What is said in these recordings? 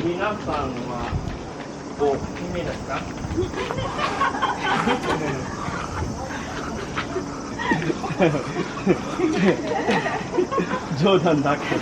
皆さんはお決めですか？冗談だけど。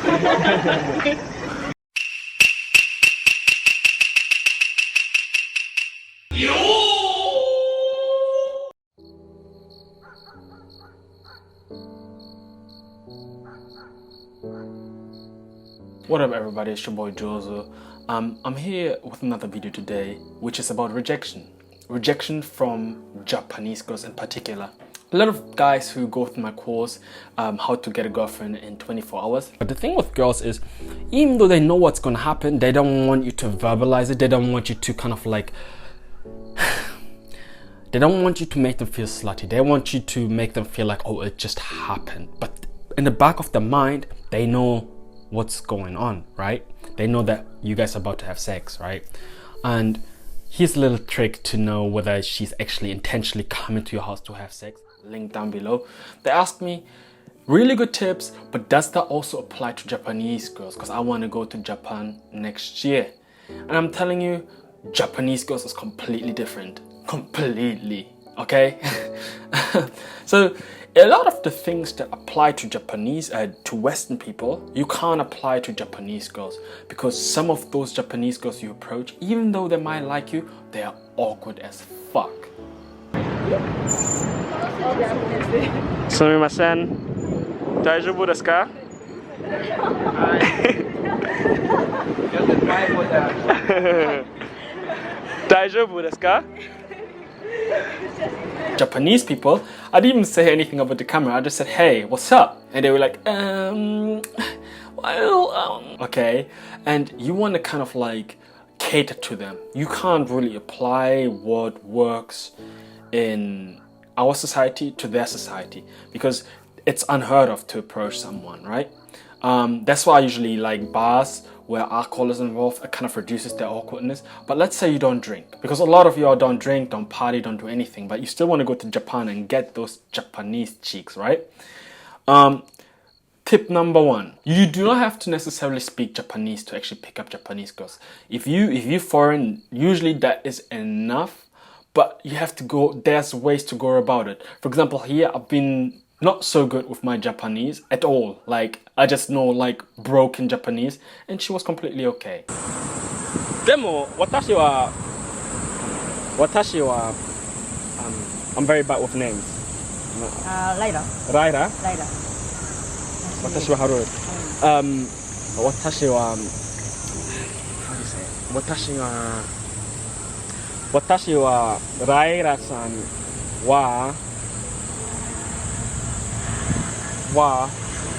What up everybody, it's your boy Jozo. I'm here with another video today which is about rejection. Rejection from Japanese girls in particular. A lot of guys who go through my course, how to get a girlfriend in 24 hours. But the thing with girls is, even though they know what's gonna happen, they don't want you to verbalize it, they don't want you to kind of like they don't want you to make them feel slutty. They want you to make them feel like, oh, it just happened. But in the back of their mind, they know what's going on, right? They know that you guys are about to have sex, right? And here's a little trick to know whether she's actually intentionally coming to your house to have sex. Link down below. They asked me really good tips, but does that also apply to Japanese girls? Because I want to go to Japan next year. And I'm telling you, Japanese girls is completely different. Completely, okay? So a lot of the things that apply to Japanese, to Western people, you can't apply to Japanese girls, because some of those Japanese girls you approach, even though they might like you, they are awkward as fuck. Sumimasen. Daijoubu desu ka? Daijoubu desu ka? Japanese people, I didn't even say anything about the camera. I just said, hey, what's up? And they were like, okay. And you want to kind of like cater to them. You can't really apply what works in our society to their society, because it's unheard of to approach someone, right? That's why I usually like bars where alcohol is involved. It kind of reduces their awkwardness. But let's say you don't drink, because a lot of y'all don't drink, don't party, don't do anything, but you still want to go to Japan and get those Japanese cheeks, right? Tip number one, you do not have to necessarily speak Japanese to actually pick up Japanese girls. If you foreign, usually that is enough, but you have to go, there's ways to go about it. For example, here I've been not so good with my Japanese at all. Like, I just know like broken Japanese, and she was completely okay. でも私は I'm very bad with names. Later. Raira? Later. 私はハロー。私は how do you say it? 私はライラさんは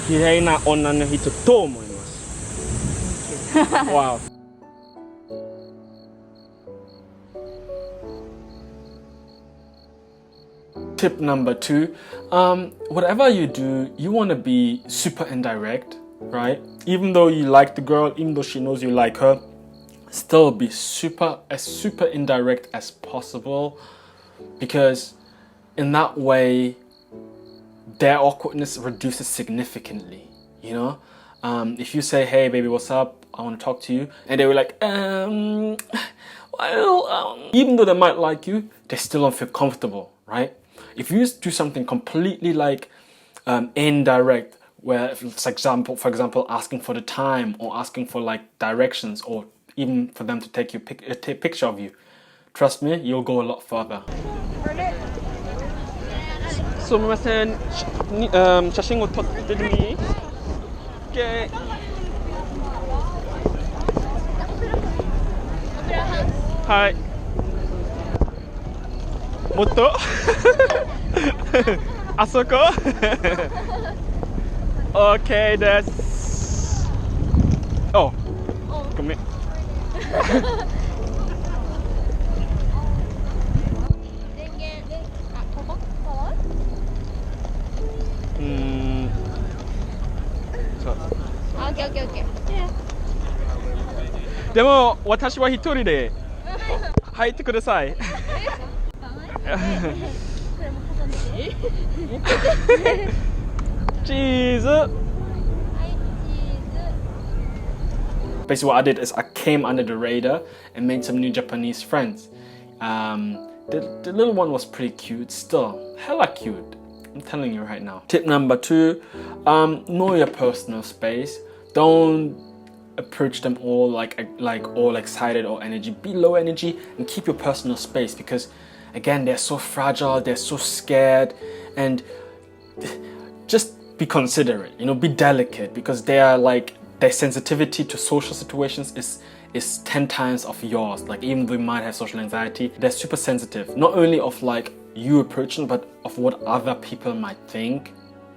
綺麗な女の人と思います。Wow. Tip number two, whatever you do, you want to be super indirect, right? Even though you like the girl, even though she knows you like her, still be super indirect as possible, because in that way their awkwardness reduces significantly, you know? If you say, hey baby, what's up? I want to talk to you. And they were like, even though they might like you, they still don't feel comfortable, right? If you do something completely like indirect, where for example, asking for the time, or asking for like directions, or even for them to take a picture of you, trust me, you'll go a lot further. すみません、写真を撮ってみて。Okay. はい。もっとあそこOK です。お、ごめん。でも私は一人で入ってください。チーズ。Basically, what I did is I came under the radar and made some new Japanese friends. The little one was pretty cute, still hella cute. I'm telling you right now. Tip number 2, know your personal space. Don't approach them all like all excited or energy. Be low energy and keep your personal space, because again, they're so fragile, they're so scared, and just be considerate, you know, be delicate, because they are like, their sensitivity to social situations is 10 times of yours. Like, even though you might have social anxiety, they're super sensitive, not only of like you approaching, but of what other people might think.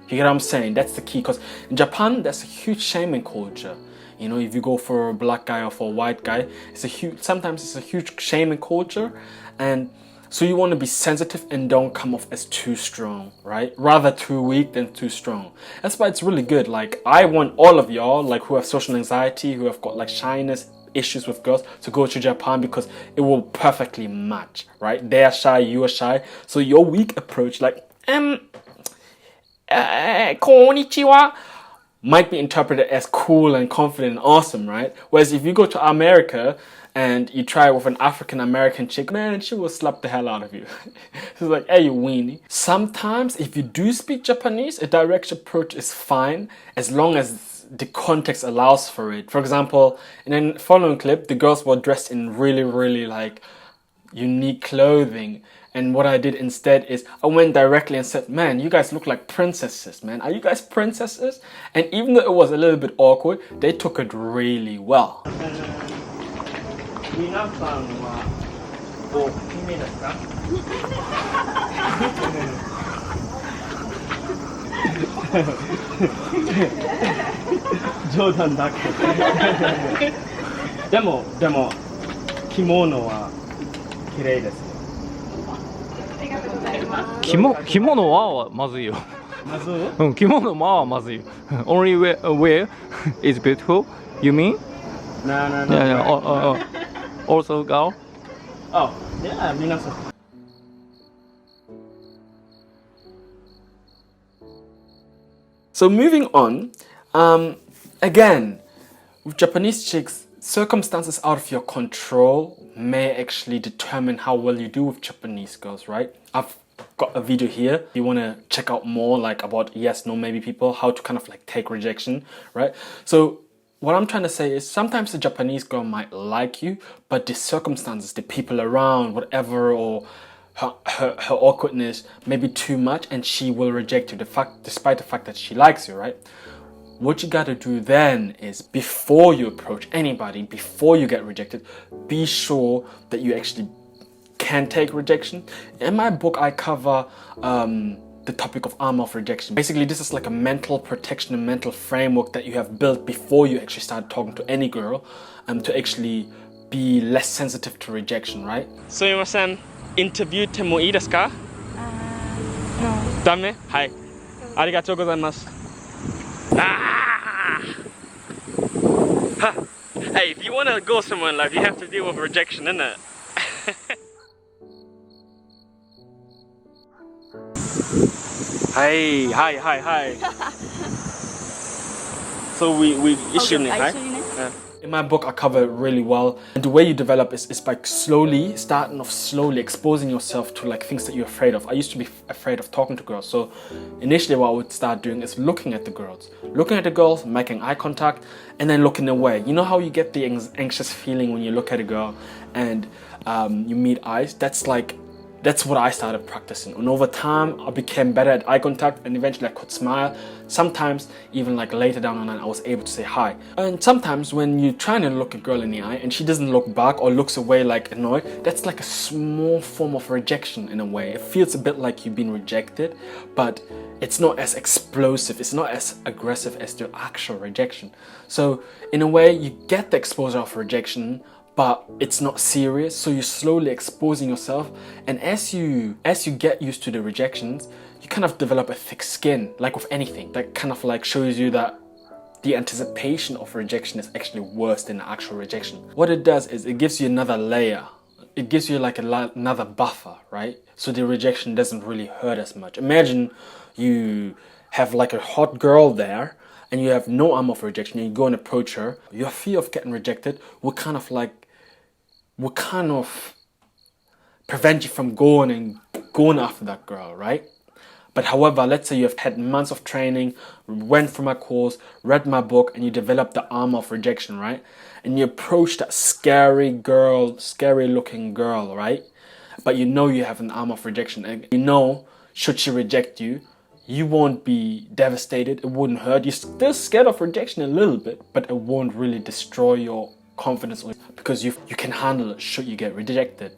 You get what I'm saying? That's the key, because in Japan there's a huge shaming culture. You know, if you go for a black guy or for a white guy, sometimes it's a huge shaming culture, and so you want to be sensitive and don't come off as too strong, right? Rather too weak than too strong. That's why it's really good. Like, I want all of y'all, like, who have social anxiety, who have got like shyness issues with girls, to go to Japan, because it will perfectly match, right? They are shy, you are shy. So your weak approach, like, konnichiwa, might be interpreted as cool and confident and awesome, right? Whereas if you go to America and you try with an African American chick, man, she will slap the hell out of you. It's like, hey, you weenie. Sometimes if you do speak Japanese, a direct approach is fine as long as the context allows for it. For example, in the following clip, the girls were dressed in really, really like unique clothing. And what I did instead is I went directly and said, man, you guys look like princesses, man. Are you guys princesses? And even though it was a little bit awkward, they took it really well. 皆さんはお決めですか？冗談だけど。でも着物は綺麗ですよ。着物はまずいよ。まず？うん、着物はまずいよ。Only wear is beautiful. You mean? No. Yeah. Also girl? Oh, yeah, 皆さん。So moving on, again, with Japanese chicks, circumstances out of your control may actually determine how well you do with Japanese girls, right? I've got a video here. You want to check out more like about yes, no, maybe people, how to kind of like take rejection, right? So what I'm trying to say is sometimes the Japanese girl might like you, but the circumstances, the people around, whatever, or her awkwardness may be too much, and she will reject you despite the fact that she likes you, right? What you gotta do then is, before you approach anybody, before you get rejected, be sure that you actually can take rejection. In my book, I cover the topic of armor of rejection. Basically, this is like a mental protection, a mental framework that you have built before you actually start talking to any girl, to actually be less sensitive to rejection, right? すみません、インタビューてもいいですか？ダメ？はい。ありがとうございます。Hey, if you want to go somewhere in life, you have to deal with rejection, innit? Hi. So we issue it, right? In my book, I cover it really well. And the way you develop is by slowly exposing yourself to like things that you're afraid of. I used to be afraid of talking to girls. So initially what I would start doing is looking at the girls, making eye contact, and then looking away. You know how you get the anxious feeling when you look at a girl and you meet eyes? That's what I started practicing, and over time I became better at eye contact, and eventually I could smile. Sometimes even like later down the line I was able to say hi. And sometimes when you're trying to look a girl in the eye and she doesn't look back or looks away like annoyed, that's like a small form of rejection in a way. It feels a bit like you've been rejected, but it's not as explosive, it's not as aggressive as the actual rejection. So in a way you get the exposure of rejection, but it's not serious, so you're slowly exposing yourself, and as you get used to the rejections, you kind of develop a thick skin, like with anything. That kind of like shows you that the anticipation of rejection is actually worse than the actual rejection. What it does is it gives you another layer. It gives you like another buffer, right? So the rejection doesn't really hurt as much. Imagine you have like a hot girl there, and you have no armor of rejection, and you go and approach her, your fear of getting rejected will kind of prevent you from going after that girl, right? But however, let's say you have had months of training, went through my course, read my book, and you develop the armor of rejection, right? And you approach that scary looking girl, right? But you know you have an armor of rejection, and you know, should she reject you, you won't be devastated, it wouldn't hurt. You're still scared of rejection a little bit, but it won't really destroy your confidence because you can handle it should you get rejected.